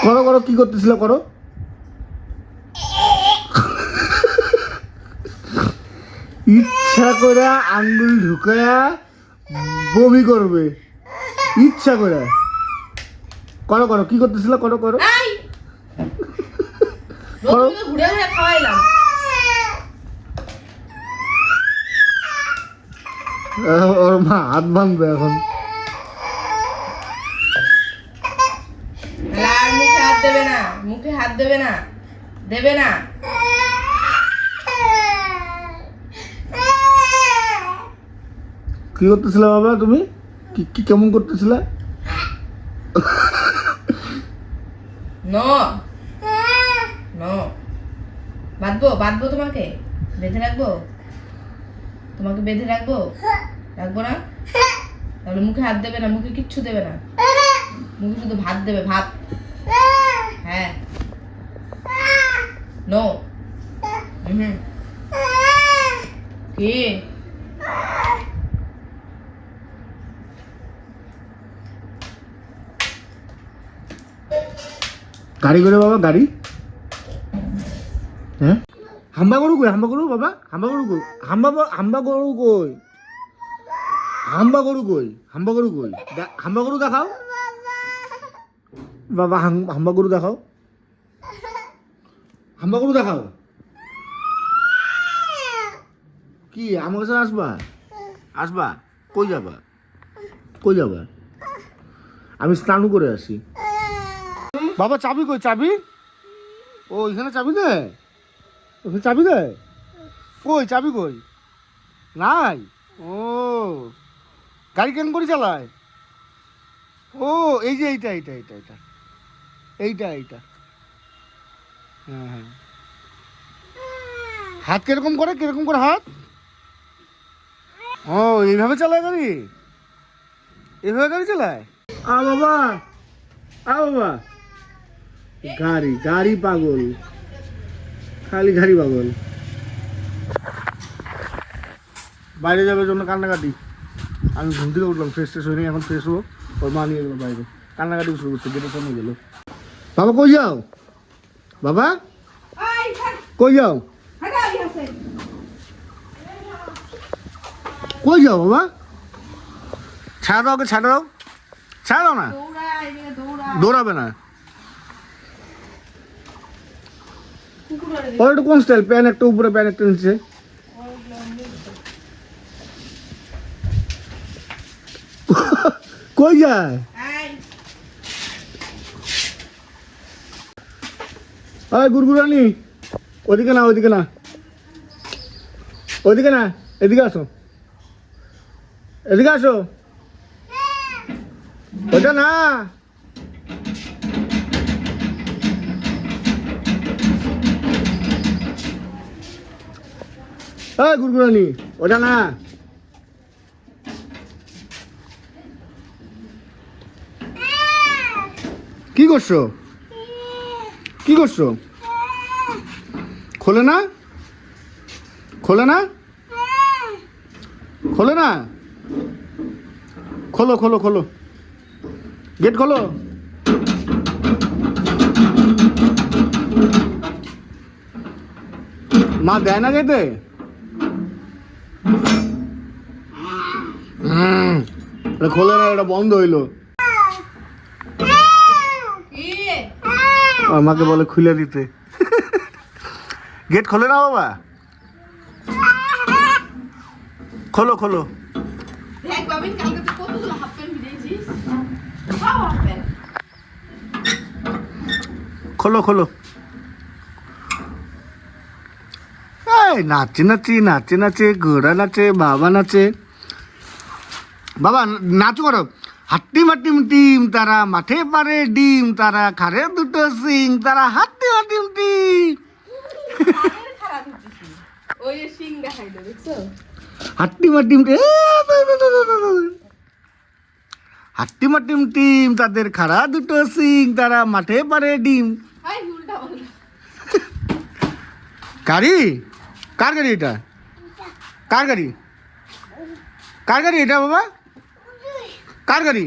করো করো, কি করতেছিল করো। ইচ্ছা করে আঙ্গুল ঢুকায়া বমি করবে, ইচ্ছা করে। করো করো, কি করতেছিল করো করো করো। ঘুরে ঘুরে খাওয়াইলাম। ওর মা হাত ভাঙবে এখন। আর মুখে হাত দেবে না, মুখে হাত দেবে না, দেবে না। কি করতেছিলে বাবা তুমি? কি কি কেমন করতেছিলে? নো নো, বাঁধবো বাঁধবো, তোমাকে বেঁধে রাখবো, তোমাকে বেঁধে রাখবো, রাখবো না? তাহলে মুখে হাত দেবে না, মুখে কিচ্ছু দেবে না, মুখে শুধু ভাত দেবে, ভাত। হ্যাঁ, নো। কি গাড়ি করে বাবা, গাড়ি। হ্যাঁ, হাম্বা গরু কই, হাম্বা গরু বাবা, হাম্বা গরু কই, হাম্বা গরু কই, হাম্বা গরু কই, হাম্বা গরু কই, হাম্বা গরু দেখাও বাবা, হাম্বা গরু দেখাও, হাম্বা গরু দেখাও। কি আমার কাছে আসবা? আসবা? কই যাবা? কই যাবা? আমি স্নান করে আসি। বাবা চাবি কই, চাবি? ও এখানে চাবি দে, ওখানে চাবি দে। কই চাবি কই? নাই। ও গাড়ি কেন করে চালায়? ও এই যে এইটা এইটা এইটা এইটা এইটা এইটা। হ্যাঁ হ্যাঁ, হাত কিরকম করে, কিরকম করে হাত? ও এইভাবে চালায় গাড়ি, এইভাবে গাড়ি চালায়। আ বাবা, আ বাবা, গাড়ি গাড়ি পাগল, খালি গাড়ি পাগল। বাইরে যাবার জন্য কান্নাকাটি। আমি ঘুম থেকে উঠলাম, ফ্রেশ ট্রেশ হয়ে এখন ফ্রেশ হবো, ওর মা নিয়ে গেলো বাইরে, কান্নাকাটি শুরু করছে, গেটের সামনে গেলো। বাবা কই যাও? বাবা কই যাও? কই যাও বাবা? ছাড়া দাও, ওকে ছাড়া দাও, ছাড়া দাও না, দৌড়াবে না। ওর একটু কোন স্টাইল, প্যান একটা উপরে, প্যান একটা নিচে। কই যায়? ওই গুড়গুড়ানি, ওদিকে না, ওদিকে না, ওদিকে না, এদিকে আসো, এদিকে আসো। ওটা না, ওই গুড়গুড়ানি, ওটা না। কি করছো? কি করছো? খোলে না, খোলে না, খোলে না, খোলো খোলো খোলো, গেট খোলো। মা দেয় না যেতে। খোলে না, এটা বন্ধ হইলো। আর মাকে বলে খুলে দিতে। গেট খোলে না বাবা, খোলো খোলো। খোলো খোলো। এই নাচে নাচে নাচে নাচে, ঘোড়া নাচে, বাবা নাচে। বাবা নাচো করো। হাট্টি মাটিম টিম তারা, মাঠে পারে ডিম তারা, খারে দুটো সিং তারা, হাট্টি মাটিম টিম। হাট্টি মাটিম, হাট্টি মাটিম টিম, তাদের খাড়া দুটো সিং তারা, মাঠে পারে ডিম। গাড়ি? কার গাড়ি এটা? কার গাড়ি? কার গাড়ি এটা বাবা? কার গাড়ি?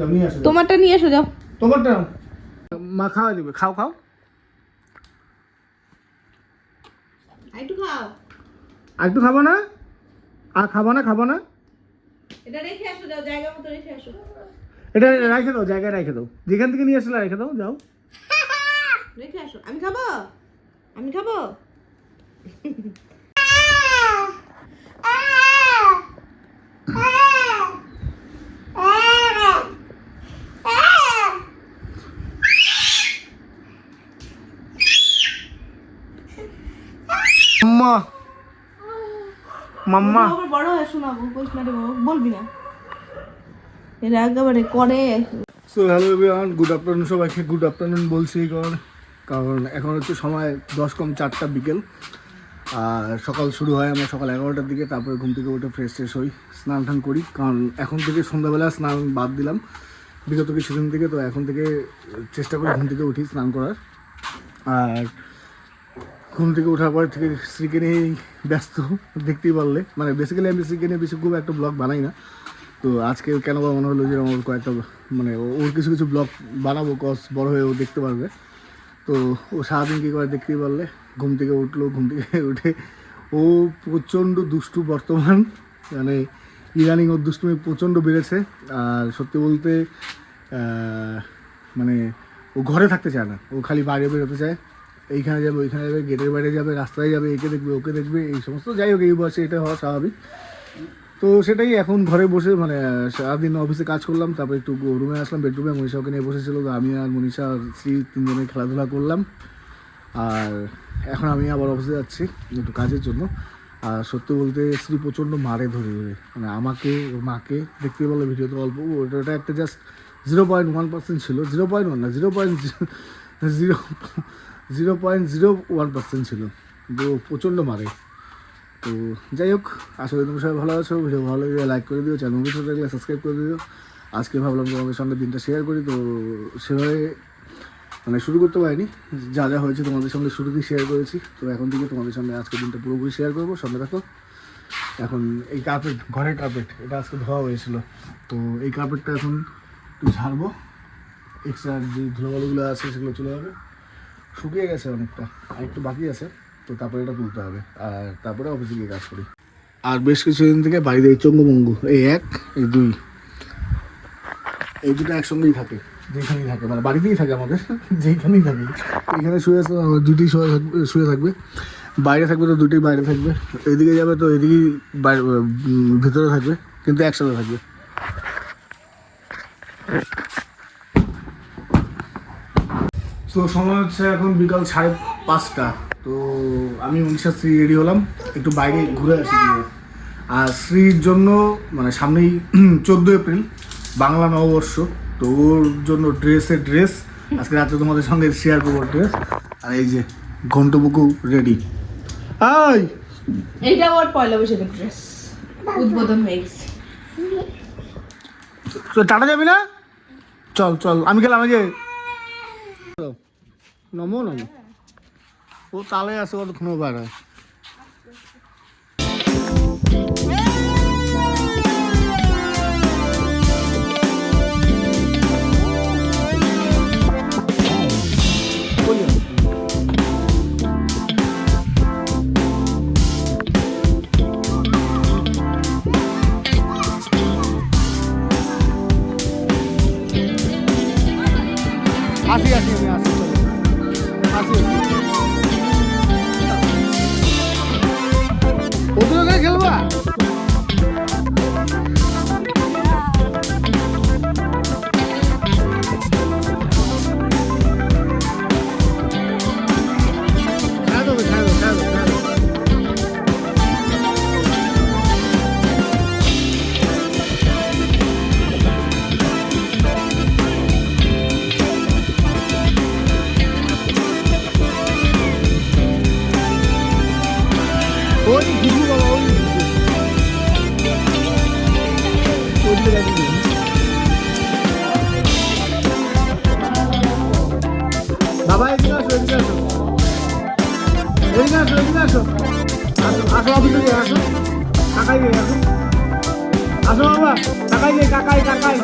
যাও নিয়ে আসো, যাও। তোমারটা নিয়ে এসো যাও। তোমারটা মা খাওয়া দিবে, খাও খাও। একটু খাও। আর একটু খাবো না? আর খাবো না, খাবো না? এটা রেখে আসো, যাও জায়গা মতো রেখে আসো। এটা রেখে দাও, জায়গায় রেখে দাও, যেখান থেকে নিয়ে আসলে রেখে দাও, যাও। রেখে আসো। আমি খাবো, আমি খাবো। মাম্মা মাম্মা আবার বড় হয়ে শোনাবো, কইস না রে বাবা, বলবি না। এর একেবারে করে। So hello everyone, good afternoon সবাইকে। গুড আফটারনুন বলছি কারণ এখন হচ্ছে সময় 10:04 বিকেল। আর সকাল শুরু হয় আমরা সকাল 11টার দিকে। তারপরে ঘুম থেকে উঠে ফ্রেশ ট্রেশ হই, স্নান টান করি, কারণ এখন থেকে সন্ধ্যাবেলা স্নান বাদ দিলাম বিগত কিছুদিন থেকে। তো এখন থেকে চেষ্টা করি ঘুম থেকে উঠি স্নান করার। আর ঘুম থেকে ওঠার পর থেকে স্ত্রীকে নিয়েই ব্যস্ত, দেখতেই পারলে। মানে বেসিক্যালি আমি স্ত্রীকে নিয়ে বেশি খুব একটা ব্লগ বানাই না। তো আজকে কেন বা মনে হলো যে আমার কয়েকটা মানে ওর কিছু কিছু ব্লগ বানাবো, কজ বড় হয়ে ও দেখতে পারবে। তো ও সারাদিন কী করে দেখতেই পারলে। ঘুম থেকে উঠলো, ঘুম থেকে উঠে ও প্রচণ্ড দুষ্টু বর্তমান। মানে ইদানিং ওর দুষ্টুমি প্রচণ্ড বেড়েছে। আর সত্যি বলতে মানে ও ঘরে থাকতে চায় না, ও খালি বাইরে বেরোতে চায়। এইখানে যাবে, ওইখানে যাবে, গেটের বাইরে যাবে, রাস্তায় যাবে, একে দেখবে, ওকে দেখবে, এই সমস্ত। যাই হোক, এই বয়সে এটা হওয়া স্বাভাবিক। তো সেটাই এখন ঘরে বসে মানে সারাদিন অফিসে কাজ করলাম, তারপরে একটু রুমে আসলাম, বেডরুমে মনীষা ওকে নিয়ে বসেছিল। তো আমি আর মনীষা আর স্ত্রী তিনজনে খেলাধুলা করলাম। আর এখন আমি আবার অফিসে যাচ্ছি একটু কাজের জন্য। আর সত্যি বলতে স্ত্রী প্রচণ্ড মারে ধরে ধরে, মানে আমাকে, মাকে। দেখতে বললো ভিডিওতে অল্প, ওটা একটা জাস্ট 0.1% ছিল, 0.1 না, 0.01% ছিল, কিন্তু প্রচণ্ড মারে। তো যাই হোক, আশা করি তুমি সবাই ভালো আছো। ভিডিও ভালো লাগলে লাইক করে দিও, চ্যানেলকে সাথে থাকলে সাবস্ক্রাইব করে দিও। আজকে ভাবলাম তোমাদের সঙ্গে দিনটা শেয়ার করি। তো সেভাবে মানে শুরু করতে পারিনি, যা যা হয়েছে তোমাদের সঙ্গে শুরুতেই শেয়ার করেছি। তো এখন থেকে তোমাদের সঙ্গে আজকে দিনটা পুরোপুরি শেয়ার করবো, সঙ্গে রাখো। এখন এই কার্পেট, ঘরের কার্পেট, এটা আজকে ধোয়া হয়েছিল। তো এই কার্পেটটা এখন একটু ঝাড়বো, এক্সট্রা যে ধুলোবালুগুলো আছে সেগুলো চলে যাবে। শুকিয়ে গেছে অনেকটা, আর একটু বাকি আছে। তো তারপরে এটা তুলতে হবে, আর তারপরে অফিসে গিয়ে কাজ করি। আর বেশ কিছুদিন থেকে বাড়িতে এই চঙ্গমঙ্গু, এই 1, এই 2, এই দুটো একসঙ্গেই থাকে, যেখানেই থাকে, মানে বাড়িতেই থাকে আমাদের, যেখানেই থাকে। এখানে শুয়ে আছে, দুটি শুয়ে থাকবে। বাইরে থাকবে তো দুটোই বাইরে থাকবে, এদিকে যাবে তো এদিকেই ভিতরে থাকবে, কিন্তু একসাথে থাকবে। তো সময় হচ্ছে এখন বিকাল 5:30। তো আমি মনীষা স্ত্রী রেডি হলাম, একটু বাইরে ঘুরে আসি গিয়ে। আর স্ত্রীর জন্য মানে সামনেই 14 এপ্রিল বাংলা নববর্ষ। তো ওর জন্য ড্রেস আজকে রাত্রে তোমাদের সঙ্গে শেয়ার করবো ড্রেস। আর এই যে ঘন্টবুকু রেডি। আই এইটা ওর পয়লা বৈশাখের ড্রেস, উদ্বোধন হয়ে গেছে। তো টাটা যাবি না? চল চল, আমি গেলাম। এই যে নমো নমো, ও তালে আছে, কতক্ষণ বাইরে। আসি আসি, আমি আসি, চলো আসি। ওদের ওখানে খেলবা? ওই ঘুঘু বাবা, ওই বাবা, এদিকে আসো, এদিকে আসো, এদিকে আসো, এদিকে আসো, আসো আসো, অফিসে গিয়ে আসো, কাকাই গিয়ে আসো, আসো বাবা, কাকাই গিয়ে, কাকাই কাকাই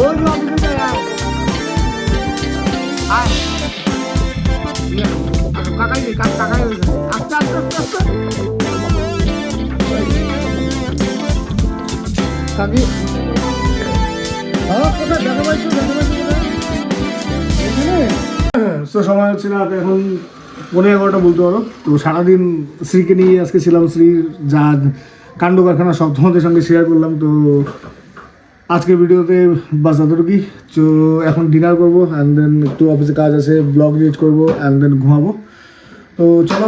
ওই যে অফিসে যায়, আয়। কাকাই নেই, কাকাই হয়ে গেছে। আস্তে আস্তে আস্তে আস্তে কাকি কোথায় দেখা পাইছো তো সময় হচ্ছে না এখন 11:15 বলতে পারো। তো সারাদিন শ্রীকে নিয়ে আজকে ছিলাম, শ্রীর যা কাণ্ড কারখানা সব তোমাদের সঙ্গে শেয়ার করলাম। তো আজকের ভিডিওতে বাস এতটুকুই। তো এখন ডিনার করবো, অ্যান্ড দেন একটু অফিসে কাজ আছে, ব্লগ এডিট করবো, অ্যান্ড দেন ঘুমাবো। তো চলো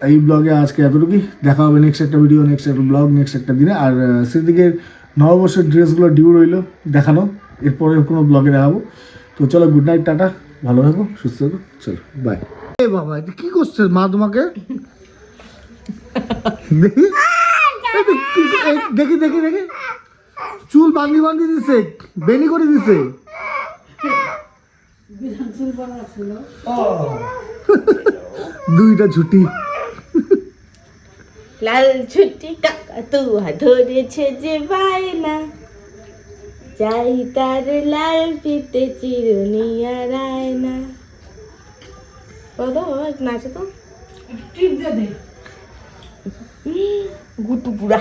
এই ব্লগে আজকে এতটুকুই। দেখা হবে নেক্সট একটা ভিডিও, নেক্সট একটা ব্লগ, নেক্সট একটা দিনে। আর শ্রীদিকের নববর্ষের ড্রেসগুলো ডিউ রইলো দেখানো, এরপরে কোনো ব্লগে দেখাবো। তো চলো, গুড নাইট, টাটা, ভালো থাকো, সুস্থ থাকো, চলো বাই। এ বাবা, এটা কি করছে মা তোমাকে? দেখি দেখি দেখি দেখি, চুল বাঁধি বাঁধি দিছে, বেনি করে দিছে। দুইটা ছুটি। লাল ছুটি কাকা তুয়া ধরেছে যে বায়না, চাই তার লাল ফিতে চিরুনি আর আয়না। বলো এক নাচো তো, টিপ দে গুটু পুরা।